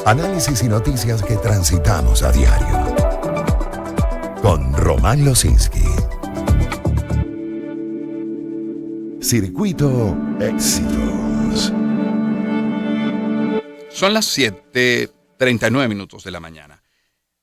Análisis y noticias que transitamos a diario. Con Román Losinski. Circuito Éxitos. Son las 7:39 de la mañana.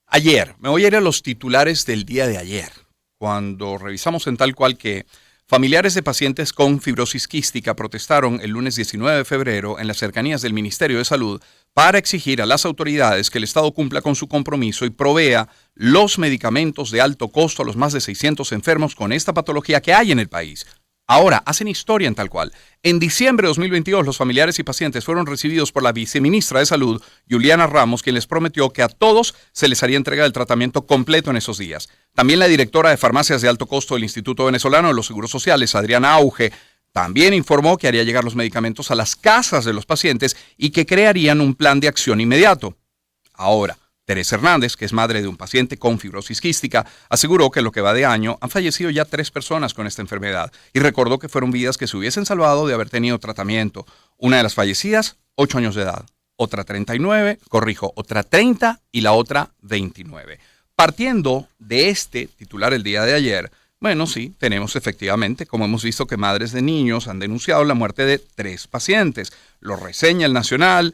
Ayer, me voy a ir a los titulares del día de ayer, cuando revisamos en tal cual que familiares de pacientes con fibrosis quística protestaron el lunes 19 de febrero en las cercanías del Ministerio de Salud para exigir a las autoridades que el Estado cumpla con su compromiso y provea los medicamentos de alto costo a los más de 600 enfermos con esta patología que hay en el país. Ahora, hacen historia en tal cual. En diciembre de 2022, los familiares y pacientes fueron recibidos por la viceministra de Salud, Juliana Ramos, quien les prometió que a todos se les haría entrega del tratamiento completo en esos días. También la directora de farmacias de alto costo del Instituto Venezolano de los Seguros Sociales, Adriana Auge, también informó que haría llegar los medicamentos a las casas de los pacientes y que crearían un plan de acción inmediato. Ahora, Teresa Hernández, que es madre de un paciente con fibrosis quística, aseguró que en lo que va de año han fallecido ya 3 personas con esta enfermedad y recordó que fueron vidas que se hubiesen salvado de haber tenido tratamiento. Una de las fallecidas, 8 años de edad, otra 39, otra 30 y la otra 29. Partiendo de este titular el día de ayer, bueno, sí, tenemos efectivamente, como hemos visto, que madres de niños han denunciado la muerte de 3 pacientes. Lo reseña el Nacional.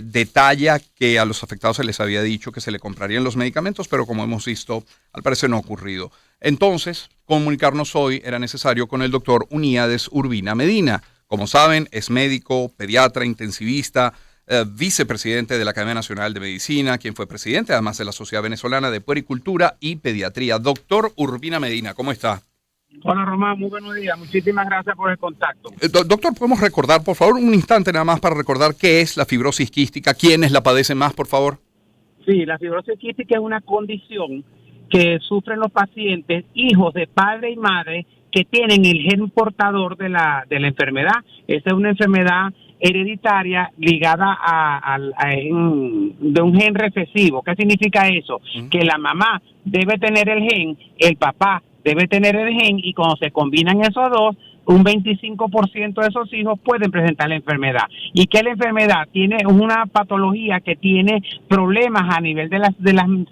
Detalla que a los afectados se les había dicho que se le comprarían los medicamentos, pero como hemos visto, al parecer no ha ocurrido. Entonces, comunicarnos hoy era necesario con el doctor Uníades Urbina Medina. Como saben, es médico, pediatra, intensivista, vicepresidente de la Academia Nacional de Medicina, quien fue presidente además de la Sociedad Venezolana de Puericultura y Pediatría. Doctor Urbina Medina, ¿cómo está? Hola Román, muy buenos días. Muchísimas gracias por el contacto. Doctor, ¿podemos recordar, por favor, un instante nada más para recordar qué es la fibrosis quística? ¿Quiénes la padecen más, por favor? Sí, la fibrosis quística es una condición que sufren los pacientes, hijos de padre y madre, que tienen el gen portador de la enfermedad. Esa es una enfermedad hereditaria ligada de un gen recesivo. ¿Qué significa eso? Que la mamá debe tener el gen, el papá debe tener el gen, y cuando se combinan esos dos, un 25% de esos hijos pueden presentar la enfermedad. Y que la enfermedad tiene una patología que tiene problemas a nivel de las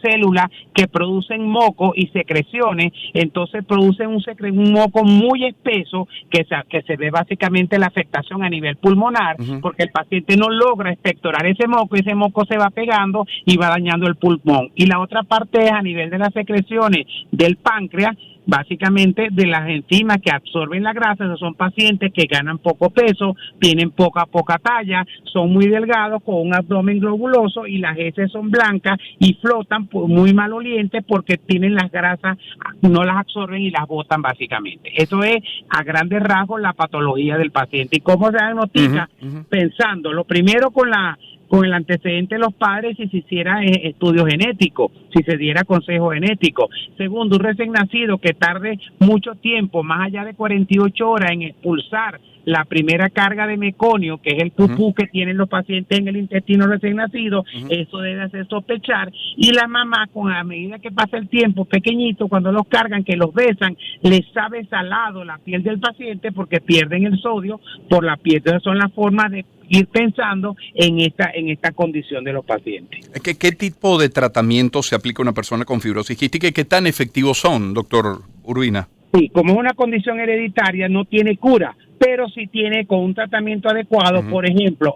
células que producen moco y secreciones, entonces producen un moco muy espeso que se ve básicamente la afectación a nivel pulmonar, porque el paciente no logra expectorar ese moco y ese moco se va pegando y va dañando el pulmón. Y la otra parte es a nivel de las secreciones del páncreas, básicamente de las enzimas que absorben la grasa. Esos son pacientes que ganan poco peso, tienen poca talla, son muy delgados, con un abdomen globuloso, y las heces son blancas y flotan muy malolientes porque tienen las grasas, no las absorben y las botan básicamente. Eso es a grandes rasgos la patología del paciente. ¿Y cómo se diagnostica? Pensando, lo primero con el antecedente de los padres, si se hiciera estudio genético, si se diera consejo genético. Segundo, un recién nacido que tarde mucho tiempo, más allá de 48 horas, en expulsar la primera carga de meconio, que es el pupú que tienen los pacientes en el intestino recién nacido, eso debe hacer sospechar. Y la mamá, a medida que pasa el tiempo, pequeñito, cuando los cargan, que los besan, les sabe salado la piel del paciente porque pierden el sodio por la piel. Entonces son las formas de ir pensando en esta condición de los pacientes. ¿Qué tipo de tratamiento se aplica a una persona con fibrosis quística y qué tan efectivos son, doctor Urbina? Sí, como es una condición hereditaria, no tiene cura, pero sí tiene, con un tratamiento adecuado, por ejemplo,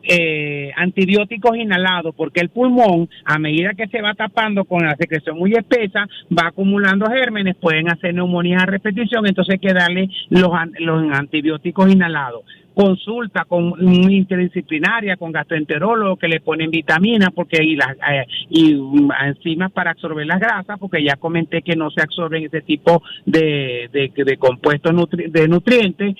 antibióticos inhalados, porque el pulmón, a medida que se va tapando con la secreción muy espesa, va acumulando gérmenes, pueden hacer neumonías a repetición, entonces hay que darle los antibióticos inhalados. Consulta con interdisciplinaria, con gastroenterólogo, que le ponen vitaminas y enzimas para absorber las grasas, porque ya comenté que no se absorben ese tipo de compuestos de nutrientes.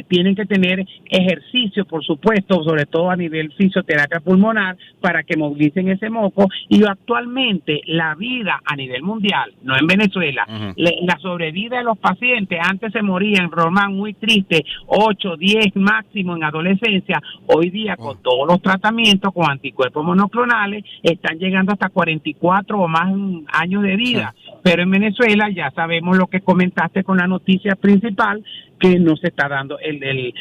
Tienen que tener ejercicio, por supuesto, sobre todo a nivel fisioterapia pulmonar, para que movilicen ese moco. Y actualmente la vida a nivel mundial, no en Venezuela, la sobrevida de los pacientes, antes se morían, Román, muy triste, 8, 10 máximo en adolescencia. Hoy día, con todos los tratamientos, con anticuerpos monoclonales, están llegando hasta 44 o más años de vida. Pero en Venezuela ya sabemos lo que comentaste con la noticia principal, que no se está dando.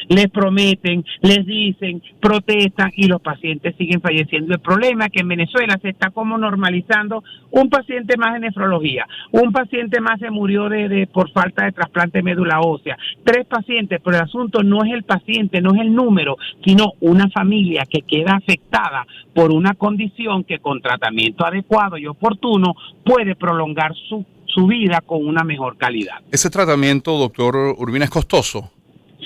Les prometen, les dicen, protestan y los pacientes siguen falleciendo. El problema es que en Venezuela se está como normalizando un paciente más de nefrología, un paciente más se murió por falta de trasplante de médula ósea, 3 pacientes, pero el asunto no es el paciente, no es el número, sino una familia que queda afectada por una condición que con tratamiento adecuado y oportuno puede prolongar su vida con una mejor calidad. ¿Ese tratamiento, doctor Urbina, es costoso?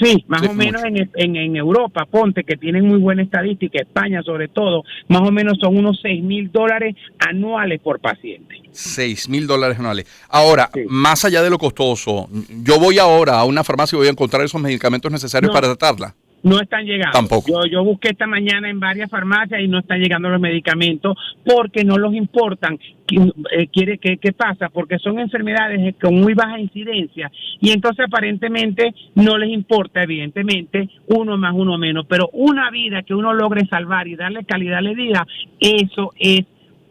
Sí, más Sí, o menos en Europa, ponte que tienen muy buena estadística, España sobre todo, más o menos son unos $6,000 anuales por paciente. $6,000 anuales. Ahora, Sí. más allá de lo costoso, yo voy ahora a una farmacia y voy a encontrar esos medicamentos necesarios para tratarla. No están llegando. Tampoco. Yo busqué esta mañana en varias farmacias y no están llegando los medicamentos porque no los importan. ¿Qué pasa? Porque son enfermedades con muy baja incidencia y entonces aparentemente no les importa, evidentemente, uno más, uno menos. Pero una vida que uno logre salvar y darle calidad de vida, eso es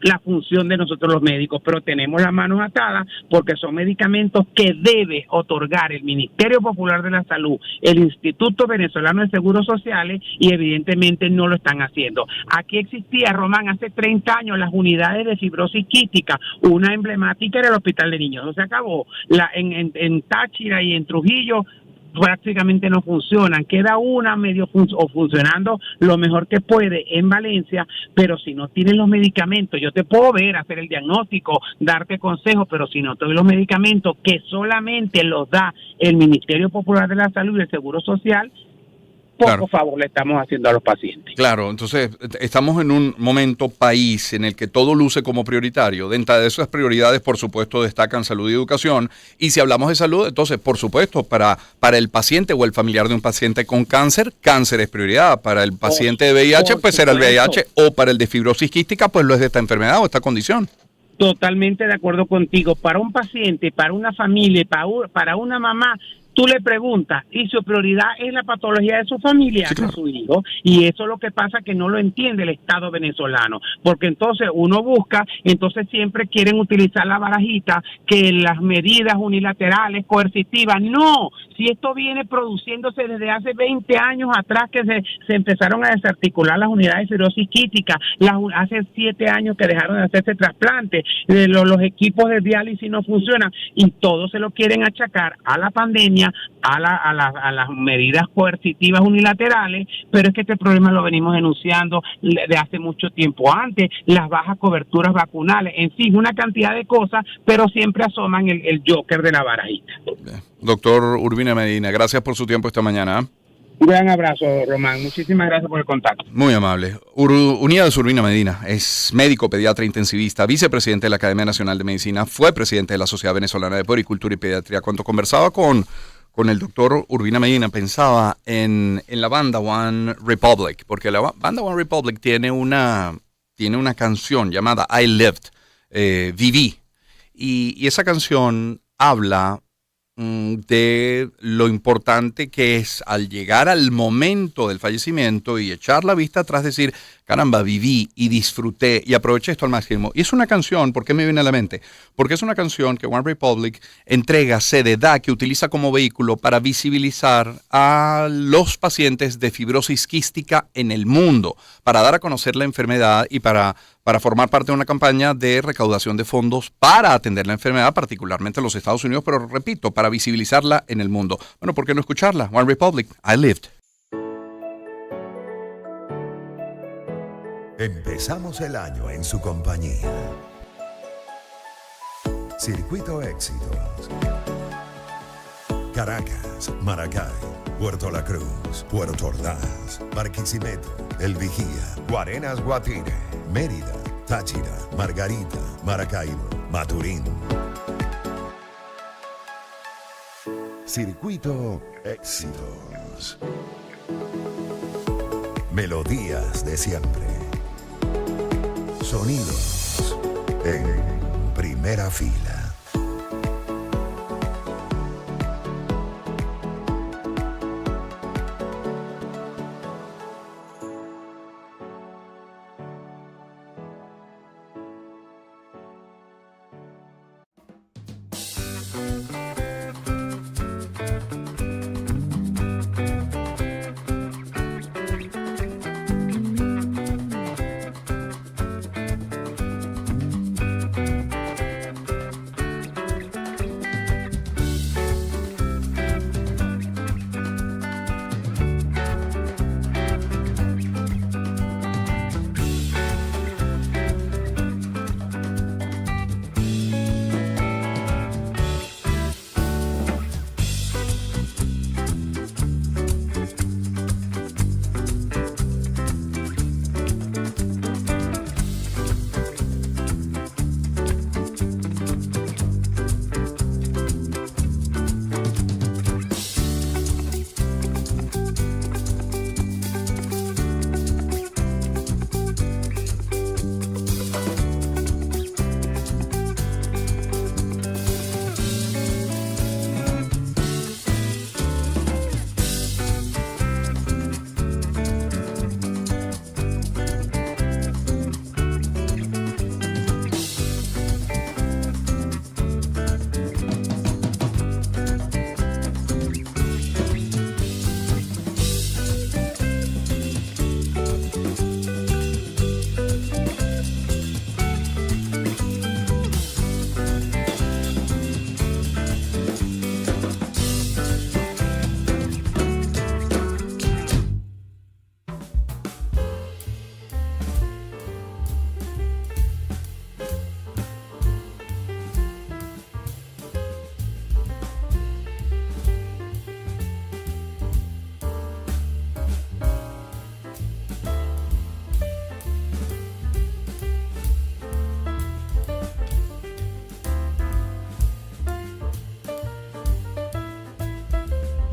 la función de nosotros los médicos, pero tenemos las manos atadas porque son medicamentos que debe otorgar el Ministerio Popular de la Salud, el Instituto Venezolano de Seguros Sociales y evidentemente no lo están haciendo. Aquí existía, Román, hace 30 años las unidades de fibrosis quística, una emblemática era el Hospital de Niños, no se acabó. En Táchira y en Trujillo prácticamente no funcionan, queda una medio funcionando lo mejor que puede en Valencia, pero si no tienes los medicamentos, yo te puedo ver, hacer el diagnóstico, darte consejos, pero si no te doy los medicamentos que solamente los da el Ministerio Popular de la Salud y el Seguro Social, poco favor le estamos haciendo a los pacientes. Claro, entonces estamos en un momento país en el que todo luce como prioritario. Dentro de esas prioridades, por supuesto, destacan salud y educación. Y si hablamos de salud, entonces, por supuesto, para el paciente o el familiar de un paciente con cáncer, cáncer es prioridad. Para el paciente de VIH, pues será el VIH. O para el de fibrosis quística, pues lo es de esta enfermedad o esta condición. Totalmente de acuerdo contigo. Para un paciente, para una familia, para una mamá, tú le preguntas y su prioridad es la patología de su familia, sí, claro, de su hijo, y eso es lo que pasa, que no lo entiende el Estado venezolano, porque entonces uno busca, entonces siempre quieren utilizar la barajita, que las medidas unilaterales, coercitivas, no, si esto viene produciéndose desde hace 20 años atrás que se empezaron a desarticular las unidades de fibrosis quística, hace 7 años que dejaron de hacerse trasplantes, los equipos de diálisis no funcionan, y todo se lo quieren achacar a la pandemia, a las medidas coercitivas unilaterales, pero es que este problema lo venimos denunciando de hace mucho tiempo antes, las bajas coberturas vacunales, en fin, una cantidad de cosas, pero siempre asoman el joker de la barajita. Doctor Urbina Medina, gracias por su tiempo esta mañana. Un gran abrazo, Román. Muchísimas gracias por el contacto. Muy amable. Unidas Urbina Medina es médico, pediatra intensivista, vicepresidente de la Academia Nacional de Medicina, fue presidente de la Sociedad Venezolana de Puericultura y Pediatría. Cuando conversaba con el doctor Urbina Medina, pensaba en la banda One Republic, porque la banda One Republic tiene una canción llamada I Lived, viví, y esa canción habla de lo importante que es al llegar al momento del fallecimiento y echar la vista atrás, decir, caramba, viví y disfruté y aproveché esto al máximo. Y es una canción, ¿por qué me viene a la mente? Porque es una canción que One Republic entrega, da, que utiliza como vehículo para visibilizar a los pacientes de fibrosis quística en el mundo, para dar a conocer la enfermedad y para formar parte de una campaña de recaudación de fondos para atender la enfermedad, particularmente en los Estados Unidos, pero repito, para visibilizarla en el mundo. Bueno, ¿por qué no escucharla? One Republic, I Lived. Empezamos el año en su compañía. Circuito Éxitos. Caracas, Maracay, Puerto La Cruz, Puerto Ordaz, Barquisimeto, El Vigía, Guarenas, Guatire, Mérida, Táchira, Margarita, Maracaibo, Maturín. Circuito Éxitos. Melodías de siempre. Sonidos en primera fila.